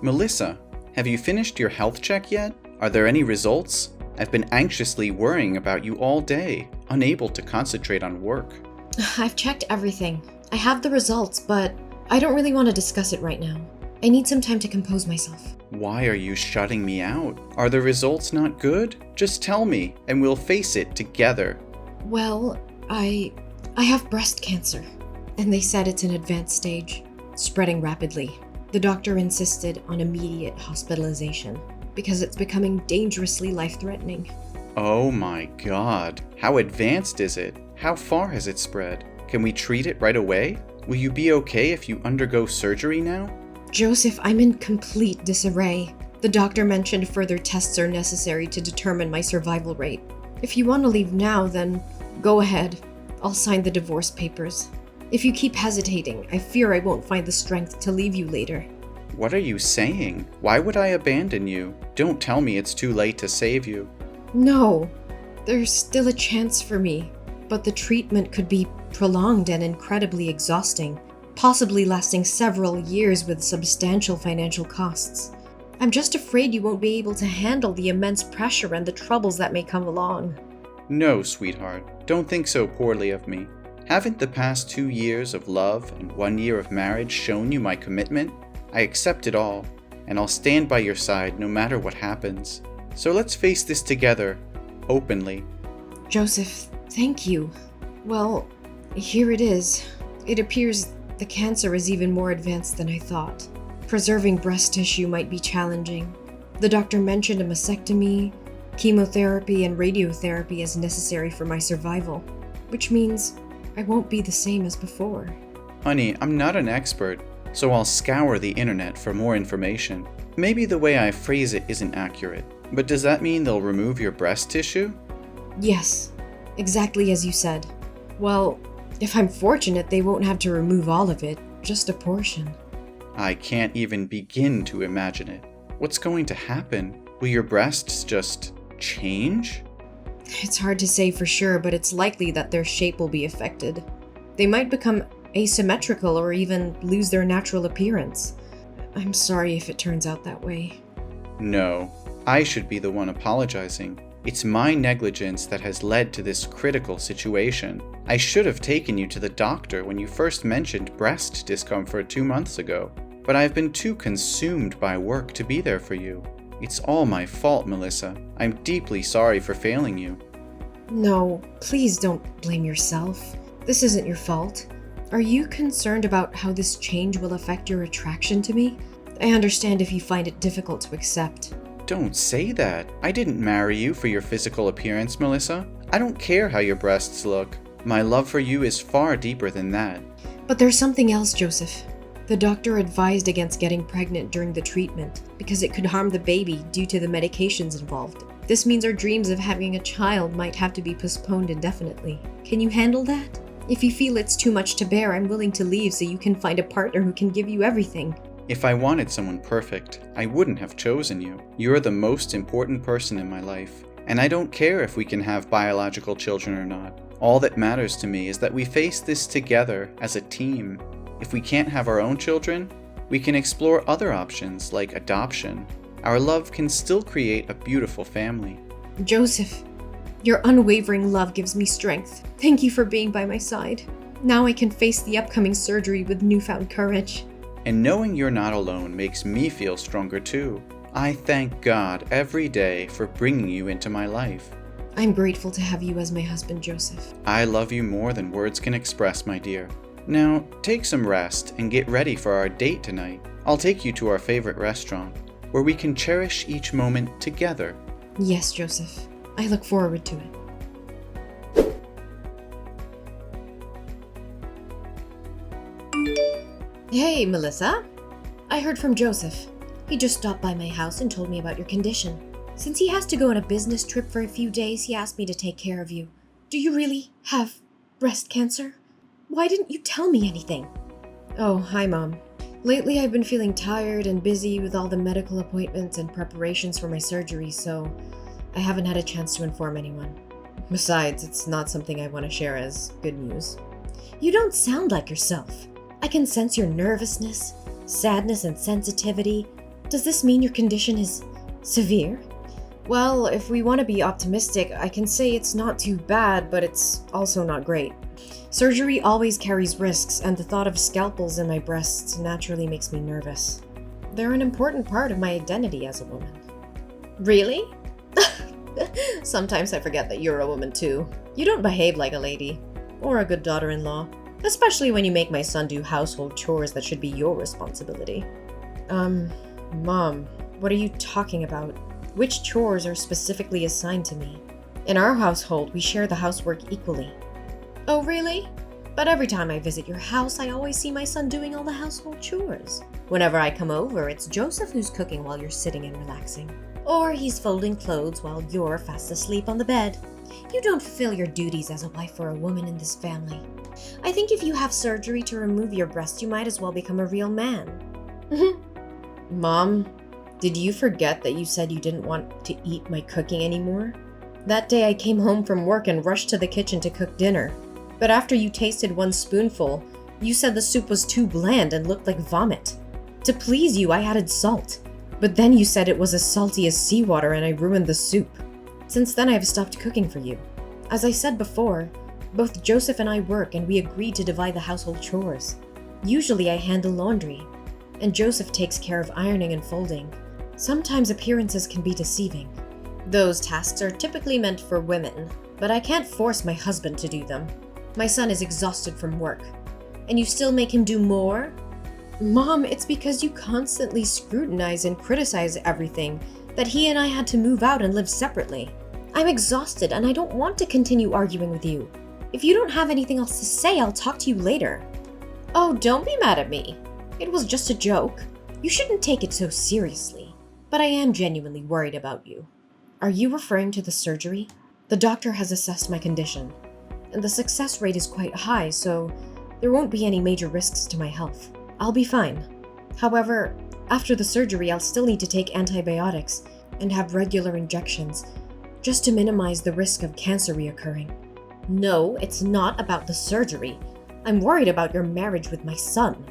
Melissa, have you finished your health check yet? Are there any results? I've been anxiously worrying about you all day, unable to concentrate on work. I've checked everything. I have the results, but I don't really want to discuss it right now. I need some time to compose myself. Why are you shutting me out? Are the results not good? Just tell me, and we'll face it together. Well, I have breast cancer, and they said it's an advanced stage, spreading rapidly. The doctor insisted on immediate hospitalization because it's becoming dangerously life-threatening. Oh my god. How advanced is it? How far has it spread? Can we treat it right away? Will you be okay if you undergo surgery now? Joseph, I'm in complete disarray. The doctor mentioned further tests are necessary to determine my survival rate. If you want to leave now, then go ahead. I'll sign the divorce papers. If you keep hesitating, I fear I won't find the strength to leave you later. What are you saying? Why would I abandon you? Don't tell me it's too late to save you. No, there's still a chance for me, but the treatment could be prolonged and incredibly exhausting, possibly lasting several years with substantial financial costs. I'm just afraid you won't be able to handle the immense pressure and the troubles that may come along. No, sweetheart, don't think so poorly of me. Haven't the past 2 years of love and 1 year of marriage shown you my commitment? I accept it all, and I'll stand by your side no matter what happens. So let's face this together, openly. Joseph, thank you. Well, here it is. It appears the cancer is even more advanced than I thought. Preserving breast tissue might be challenging. The doctor mentioned a mastectomy, chemotherapy, and radiotherapy as necessary for my survival, which means I won't be the same as before. Honey, I'm not an expert, so I'll scour the internet for more information. Maybe the way I phrase it isn't accurate, but does that mean they'll remove your breast tissue? Yes, exactly as you said. Well, if I'm fortunate, they won't have to remove all of it, just a portion. I can't even begin to imagine it. What's going to happen? Will your breasts just change? It's hard to say for sure, but it's likely that their shape will be affected. They might become asymmetrical or even lose their natural appearance. I'm sorry if it turns out that way. No, I should be the one apologizing. It's my negligence that has led to this critical situation. I should have taken you to the doctor when you first mentioned breast discomfort 2 months ago, but I've been too consumed by work to be there for you. It's all my fault, Melissa. I'm deeply sorry for failing you. No, please don't blame yourself. This isn't your fault. Are you concerned about how this change will affect your attraction to me? I understand if you find it difficult to accept. Don't say that. I didn't marry you for your physical appearance, Melissa. I don't care how your breasts look. My love for you is far deeper than that. But there's something else, Joseph. The doctor advised against getting pregnant during the treatment because it could harm the baby due to the medications involved. This means our dreams of having a child might have to be postponed indefinitely. Can you handle that? If you feel it's too much to bear, I'm willing to leave so you can find a partner who can give you everything. If I wanted someone perfect, I wouldn't have chosen you. You're the most important person in my life, and I don't care if we can have biological children or not. All that matters to me is that we face this together as a team. If we can't have our own children, we can explore other options like adoption. Our love can still create a beautiful family. Joseph, your unwavering love gives me strength. Thank you for being by my side. Now I can face the upcoming surgery with newfound courage. And knowing you're not alone makes me feel stronger too. I thank God every day for bringing you into my life. I'm grateful to have you as my husband, Joseph. I love you more than words can express, my dear. Now, take some rest and get ready for our date tonight. I'll take you to our favorite restaurant, where we can cherish each moment together. Yes, Joseph. I look forward to it. Hey, Melissa. I heard from Joseph. He just stopped by my house and told me about your condition. Since he has to go on a business trip for a few days, he asked me to take care of you. Do you really have breast cancer? Why didn't you tell me anything? Oh, hi, Mom. Lately, I've been feeling tired and busy with all the medical appointments and preparations for my surgery, so I haven't had a chance to inform anyone. Besides, it's not something I want to share as good news. You don't sound like yourself. I can sense your nervousness, sadness, and sensitivity. Does this mean your condition is severe? Well, if we want to be optimistic, I can say it's not too bad, but it's also not great. Surgery always carries risks, and the thought of scalpels in my breasts naturally makes me nervous. They're an important part of my identity as a woman. Really? Sometimes I forget that you're a woman too. You don't behave like a lady, or a good daughter-in-law, especially when you make my son do household chores that should be your responsibility. Mom, what are you talking about? Which chores are specifically assigned to me? In our household, we share the housework equally. Oh, really? But every time I visit your house, I always see my son doing all the household chores. Whenever I come over, it's Joseph who's cooking while you're sitting and relaxing. Or he's folding clothes while you're fast asleep on the bed. You don't fulfill your duties as a wife or a woman in this family. I think if you have surgery to remove your breast, you might as well become a real man. Mom, did you forget that you said you didn't want to eat my cooking anymore? That day I came home from work and rushed to the kitchen to cook dinner. But after you tasted one spoonful, you said the soup was too bland and looked like vomit. To please you, I added salt. But then you said it was as salty as seawater and I ruined the soup. Since then I have stopped cooking for you. As I said before, both Joseph and I work and we agreed to divide the household chores. Usually I handle laundry, and Joseph takes care of ironing and folding. Sometimes appearances can be deceiving. Those tasks are typically meant for women, but I can't force my husband to do them. My son is exhausted from work, and you still make him do more? Mom, it's because you constantly scrutinize and criticize everything that he and I had to move out and live separately. I'm exhausted and I don't want to continue arguing with you. If you don't have anything else to say, I'll talk to you later. Oh, don't be mad at me. It was just a joke. You shouldn't take it so seriously, but I am genuinely worried about you. Are you referring to the surgery? The doctor has assessed my condition, and the success rate is quite high, so there won't be any major risks to my health. I'll be fine. However, after the surgery, I'll still need to take antibiotics and have regular injections, just to minimize the risk of cancer reoccurring. No, it's not about the surgery. I'm worried about your marriage with my son.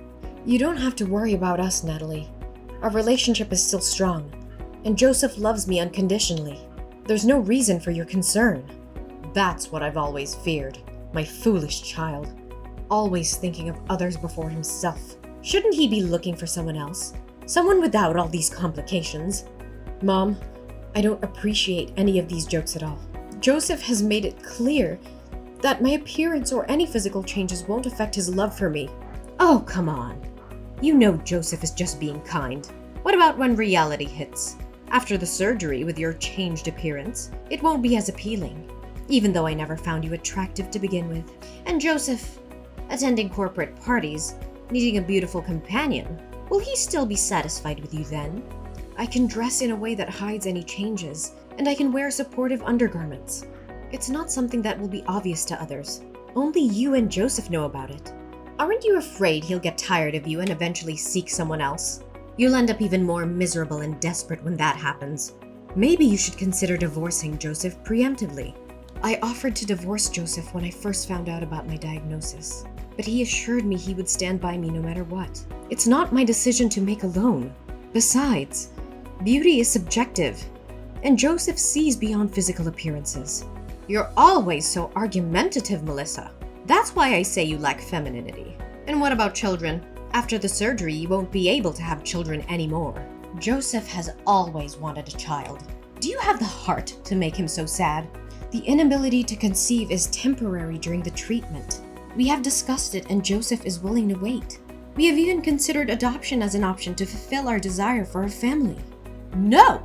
You don't have to worry about us, Natalie. Our relationship is still strong, and Joseph loves me unconditionally. There's no reason for your concern. That's what I've always feared. My foolish child. Always thinking of others before himself. Shouldn't he be looking for someone else? Someone without all these complications? Mom, I don't appreciate any of these jokes at all. Joseph has made it clear that my appearance or any physical changes won't affect his love for me. Oh, come on. You know Joseph is just being kind. What about when reality hits? After the surgery, with your changed appearance, it won't be as appealing, even though I never found you attractive to begin with. And Joseph, attending corporate parties, needing a beautiful companion, will he still be satisfied with you then? I can dress in a way that hides any changes, and I can wear supportive undergarments. It's not something that will be obvious to others. Only you and Joseph know about it. Aren't you afraid he'll get tired of you and eventually seek someone else? You'll end up even more miserable and desperate when that happens. Maybe you should consider divorcing Joseph preemptively. I offered to divorce Joseph when I first found out about my diagnosis, but he assured me he would stand by me no matter what. It's not my decision to make alone. Besides, beauty is subjective, and Joseph sees beyond physical appearances. You're always so argumentative, Melissa. That's why I say you lack femininity. And what about children? After the surgery, you won't be able to have children anymore. Joseph has always wanted a child. Do you have the heart to make him so sad? The inability to conceive is temporary during the treatment. We have discussed it and Joseph is willing to wait. We have even considered adoption as an option to fulfill our desire for a family. No!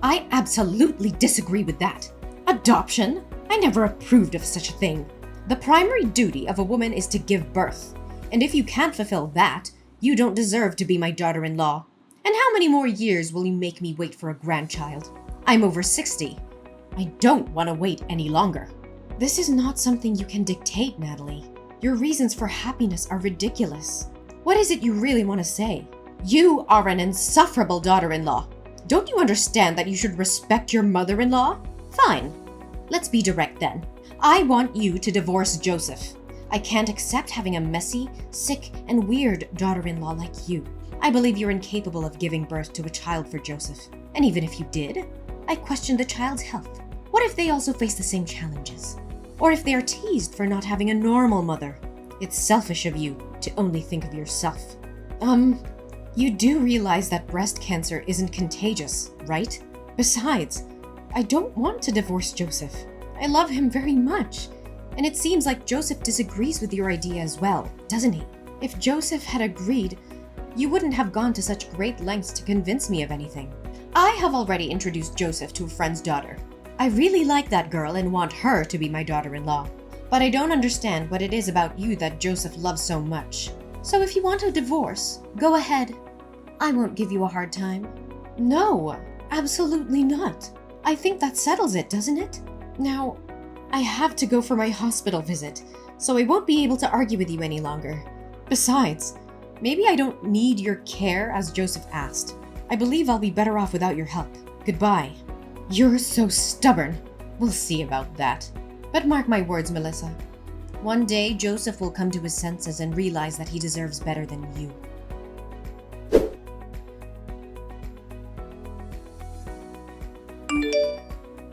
I absolutely disagree with that. Adoption? I never approved of such a thing. The primary duty of a woman is to give birth, and if you can't fulfill that, you don't deserve to be my daughter-in-law. And how many more years will you make me wait for a grandchild? I'm over 60. I don't want to wait any longer. This is not something you can dictate, Natalie. Your reasons for happiness are ridiculous. What is it you really want to say? You are an insufferable daughter-in-law. Don't you understand that you should respect your mother-in-law? Fine. Let's be direct then. I want you to divorce Joseph. I can't accept having a messy, sick, and weird daughter-in-law like you. I believe you're incapable of giving birth to a child for Joseph. And even if you did, I question the child's health. What if they also face the same challenges? Or if they are teased for not having a normal mother? It's selfish of you to only think of yourself. You do realize that breast cancer isn't contagious, right? Besides, I don't want to divorce Joseph. I love him very much. And it seems like Joseph disagrees with your idea as well, doesn't he? If Joseph had agreed, you wouldn't have gone to such great lengths to convince me of anything. I have already introduced Joseph to a friend's daughter. I really like that girl and want her to be my daughter-in-law. But I don't understand what it is about you that Joseph loves so much. So if you want a divorce, go ahead. I won't give you a hard time. No, absolutely not. I think that settles it, doesn't it? Now, I have to go for my hospital visit, so I won't be able to argue with you any longer. Besides, maybe I don't need your care as Joseph asked. I believe I'll be better off without your help. Goodbye. You're so stubborn. We'll see about that. But mark my words, Melissa. One day, Joseph will come to his senses and realize that he deserves better than you.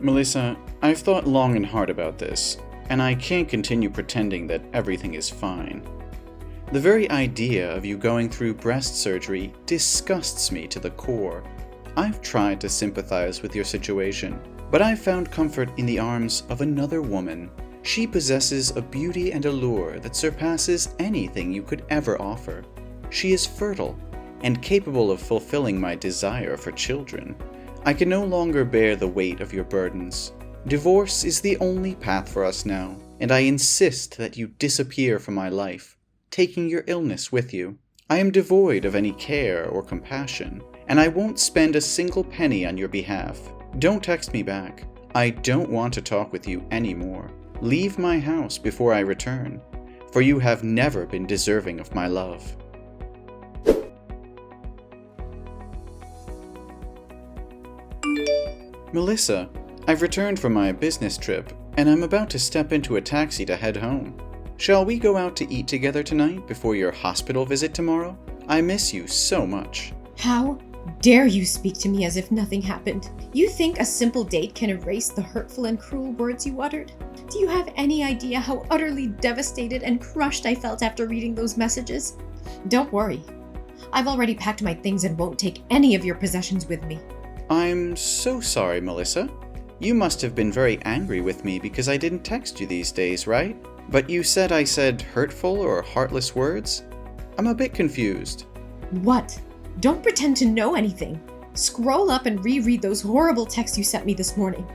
Melissa, I've thought long and hard about this, and I can't continue pretending that everything is fine. The very idea of you going through breast surgery disgusts me to the core. I've tried to sympathize with your situation, but I've found comfort in the arms of another woman. She possesses a beauty and allure that surpasses anything you could ever offer. She is fertile and capable of fulfilling my desire for children. I can no longer bear the weight of your burdens. Divorce is the only path for us now, and I insist that you disappear from my life, taking your illness with you. I am devoid of any care or compassion, and I won't spend a single penny on your behalf. Don't text me back. I don't want to talk with you anymore. Leave my house before I return, for you have never been deserving of my love. Melissa, I've returned from my business trip, and I'm about to step into a taxi to head home. Shall we go out to eat together tonight before your hospital visit tomorrow? I miss you so much. How dare you speak to me as if nothing happened? You think a simple date can erase the hurtful and cruel words you uttered? Do you have any idea how utterly devastated and crushed I felt after reading those messages? Don't worry. I've already packed my things and won't take any of your possessions with me. I'm so sorry, Melissa. You must have been very angry with me because I didn't text you these days, right? But you said I said hurtful or heartless words? I'm a bit confused. What? Don't pretend to know anything. Scroll up and reread those horrible texts you sent me this morning.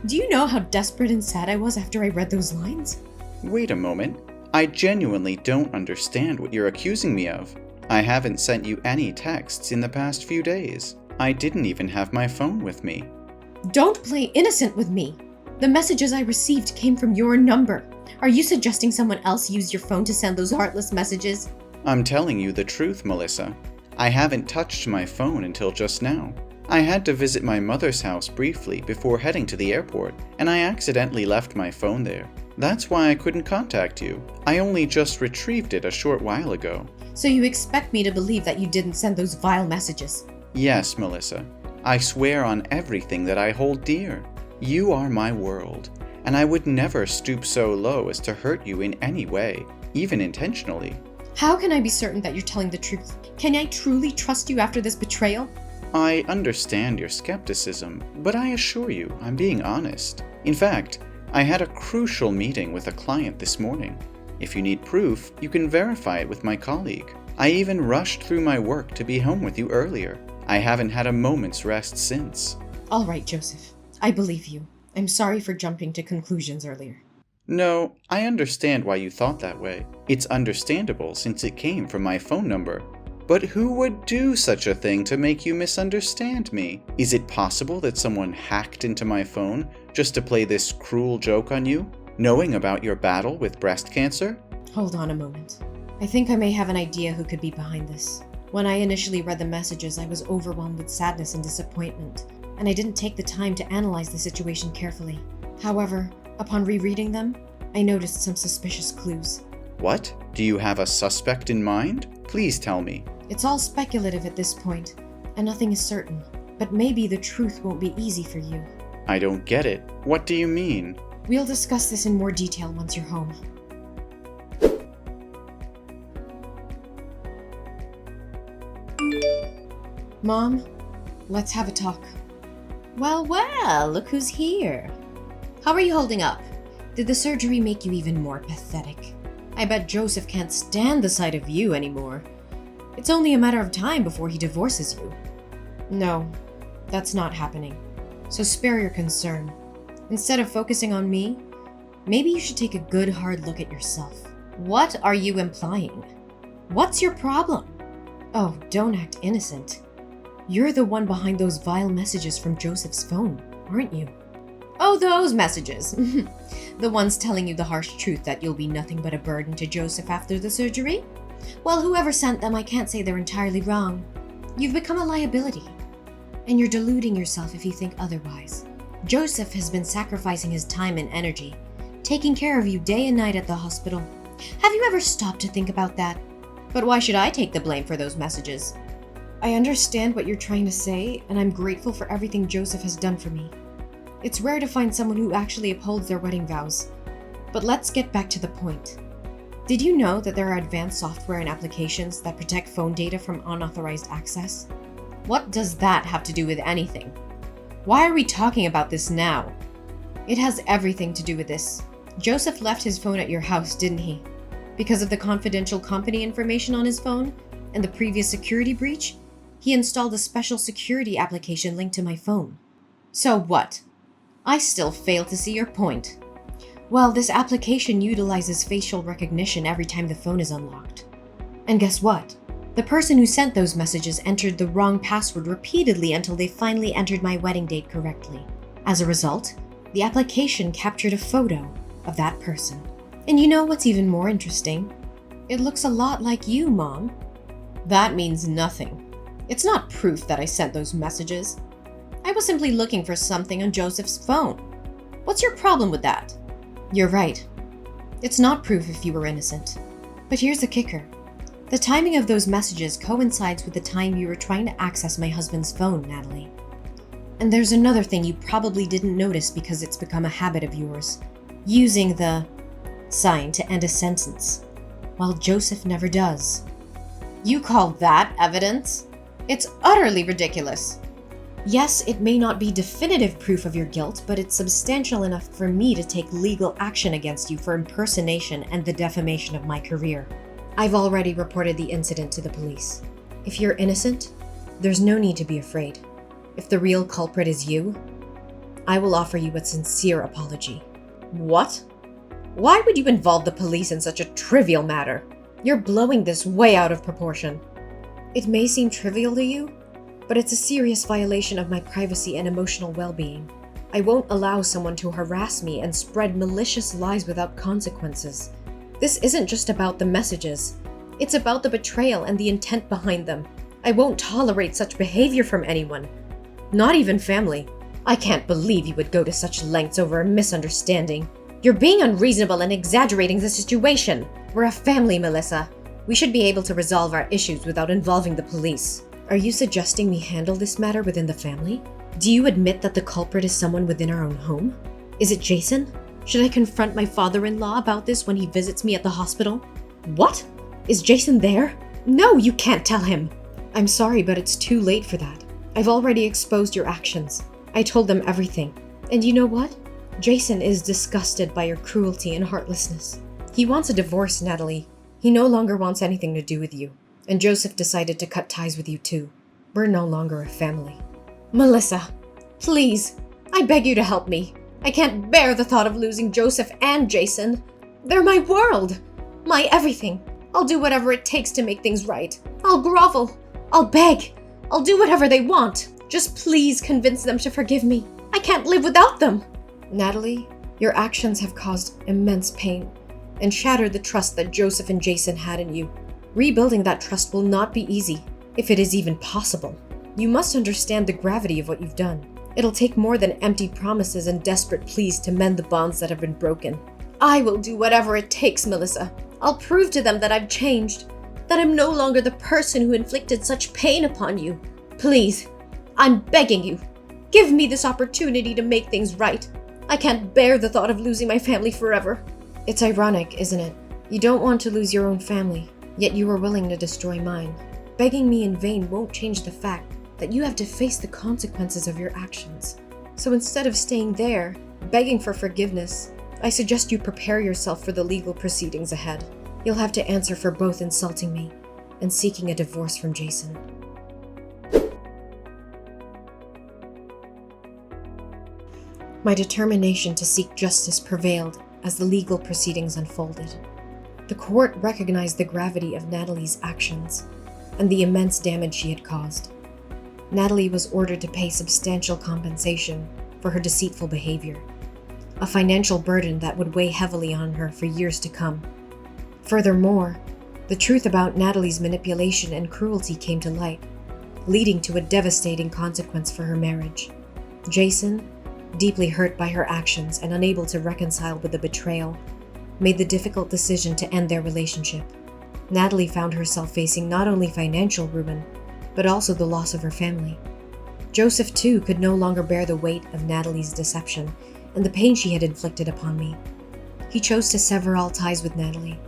Do you know how desperate and sad I was after I read those lines? Wait a moment. I genuinely don't understand what you're accusing me of. I haven't sent you any texts in the past few days. I didn't even have my phone with me. Don't play innocent with me. The messages I received came from your number. Are you suggesting someone else used your phone to send those heartless messages? I'm telling you the truth, Melissa. I haven't touched my phone until just now. I had to visit my mother's house briefly before heading to the airport, and I accidentally left my phone there. That's why I couldn't contact you. I only just retrieved it a short while ago. So you expect me to believe that you didn't send those vile messages? Yes, Melissa. I swear on everything that I hold dear. You are my world, and I would never stoop so low as to hurt you in any way, even intentionally. How can I be certain that you're telling the truth? Can I truly trust you after this betrayal? I understand your skepticism, but I assure you I'm being honest. In fact, I had a crucial meeting with a client this morning. If you need proof, you can verify it with my colleague. I even rushed through my work to be home with you earlier. I haven't had a moment's rest since. All right, Joseph. I believe you. I'm sorry for jumping to conclusions earlier. No, I understand why you thought that way. It's understandable since it came from my phone number. But who would do such a thing to make you misunderstand me? Is it possible that someone hacked into my phone just to play this cruel joke on you, knowing about your battle with breast cancer? Hold on a moment. I think I may have an idea who could be behind this. When I initially read the messages, I was overwhelmed with sadness and disappointment, and I didn't take the time to analyze the situation carefully. However, upon rereading them, I noticed some suspicious clues. What? Do you have a suspect in mind? Please tell me. It's all speculative at this point, and nothing is certain. But maybe the truth won't be easy for you. I don't get it. What do you mean? We'll discuss this in more detail once you're home. Mom, let's have a talk. Well, look who's here. How are you holding up? Did the surgery make you even more pathetic? I bet Joseph can't stand the sight of you anymore. It's only a matter of time before he divorces you. No, that's not happening. So spare your concern. Instead of focusing on me, maybe you should take a good hard look at yourself. What are you implying? What's your problem? Oh, don't act innocent. You're the one behind those vile messages from Joseph's phone, aren't you? Oh, those messages. The ones telling you the harsh truth that you'll be nothing but a burden to Joseph after the surgery? Well, whoever sent them, I can't say they're entirely wrong. You've become a liability. And you're deluding yourself if you think otherwise. Joseph has been sacrificing his time and energy, taking care of you day and night at the hospital. Have you ever stopped to think about that? But why should I take the blame for those messages? I understand what you're trying to say, and I'm grateful for everything Joseph has done for me. It's rare to find someone who actually upholds their wedding vows. But let's get back to the point. Did you know that there are advanced software and applications that protect phone data from unauthorized access? What does that have to do with anything? Why are we talking about this now? It has everything to do with this. Joseph left his phone at your house, didn't he? Because of the confidential company information on his phone and the previous security breach, he installed a special security application linked to my phone. So what? I still fail to see your point. Well, this application utilizes facial recognition every time the phone is unlocked. And guess what? The person who sent those messages entered the wrong password repeatedly until they finally entered my wedding date correctly. As a result, the application captured a photo of that person. And you know what's even more interesting? It looks a lot like you, Mom. That means nothing. It's not proof that I sent those messages. I was simply looking for something on Joseph's phone. What's your problem with that? You're right. It's not proof if you were innocent. But here's the kicker. The timing of those messages coincides with the time you were trying to access my husband's phone, Natalie. And there's another thing you probably didn't notice because it's become a habit of yours. Using the sign to end a sentence, while Joseph never does. You call that evidence? It's utterly ridiculous. Yes, it may not be definitive proof of your guilt, but it's substantial enough for me to take legal action against you for impersonation and the defamation of my career. I've already reported the incident to the police. If you're innocent, there's no need to be afraid. If the real culprit is you, I will offer you a sincere apology. What? Why would you involve the police in such a trivial matter? You're blowing this way out of proportion. It may seem trivial to you, but it's a serious violation of my privacy and emotional well-being. I won't allow someone to harass me and spread malicious lies without consequences. This isn't just about the messages. It's about the betrayal and the intent behind them. I won't tolerate such behavior from anyone. Not even family. I can't believe you would go to such lengths over a misunderstanding. You're being unreasonable and exaggerating the situation. We're a family, Melissa. We should be able to resolve our issues without involving the police. Are you suggesting we handle this matter within the family? Do you admit that the culprit is someone within our own home? Is it Jason? Should I confront my father-in-law about this when he visits me at the hospital? What? Is Jason there? No, you can't tell him. I'm sorry, but it's too late for that. I've already exposed your actions. I told them everything. And you know what? Jason is disgusted by your cruelty and heartlessness. He wants a divorce, Natalie. He no longer wants anything to do with you. And Joseph decided to cut ties with you too. We're no longer a family. Melissa, please, I beg you to help me. I can't bear the thought of losing Joseph and Jason. They're my world, my everything. I'll do whatever it takes to make things right. I'll grovel. I'll beg. I'll do whatever they want. Just please convince them to forgive me. I can't live without them. Natalie, your actions have caused immense pain and shattered the trust that Joseph and Jason had in you. Rebuilding that trust will not be easy, if it is even possible. You must understand the gravity of what you've done. It'll take more than empty promises and desperate pleas to mend the bonds that have been broken. I will do whatever it takes, Melissa. I'll prove to them that I've changed, that I'm no longer the person who inflicted such pain upon you. Please, I'm begging you, give me this opportunity to make things right. I can't bear the thought of losing my family forever." It's ironic, isn't it? You don't want to lose your own family, yet you are willing to destroy mine. Begging me in vain won't change the fact that you have to face the consequences of your actions. So instead of staying there, begging for forgiveness, I suggest you prepare yourself for the legal proceedings ahead. You'll have to answer for both insulting me and seeking a divorce from Jason. My determination to seek justice prevailed as the legal proceedings unfolded. The court recognized the gravity of Natalie's actions and the immense damage she had caused. Natalie was ordered to pay substantial compensation for her deceitful behavior, a financial burden that would weigh heavily on her for years to come. Furthermore, the truth about Natalie's manipulation and cruelty came to light, leading to a devastating consequence for her marriage. Jason, deeply hurt by her actions and unable to reconcile with the betrayal, made the difficult decision to end their relationship. Natalie found herself facing not only financial ruin, but also the loss of her family. Joseph, too, could no longer bear the weight of Natalie's deception and the pain she had inflicted upon me. He chose to sever all ties with Natalie,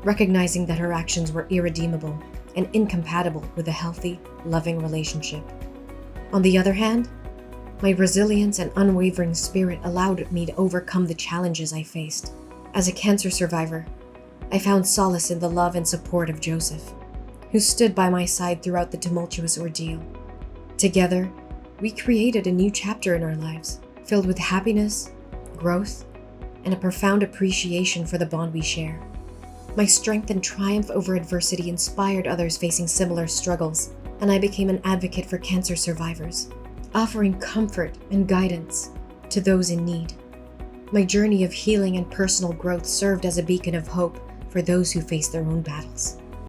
recognizing that her actions were irredeemable and incompatible with a healthy, loving relationship. On the other hand, my resilience and unwavering spirit allowed me to overcome the challenges I faced. As a cancer survivor, I found solace in the love and support of Joseph, who stood by my side throughout the tumultuous ordeal. Together, we created a new chapter in our lives, filled with happiness, growth, and a profound appreciation for the bond we share. My strength and triumph over adversity inspired others facing similar struggles, and I became an advocate for cancer survivors, offering comfort and guidance to those in need. My journey of healing and personal growth served as a beacon of hope for those who face their own battles.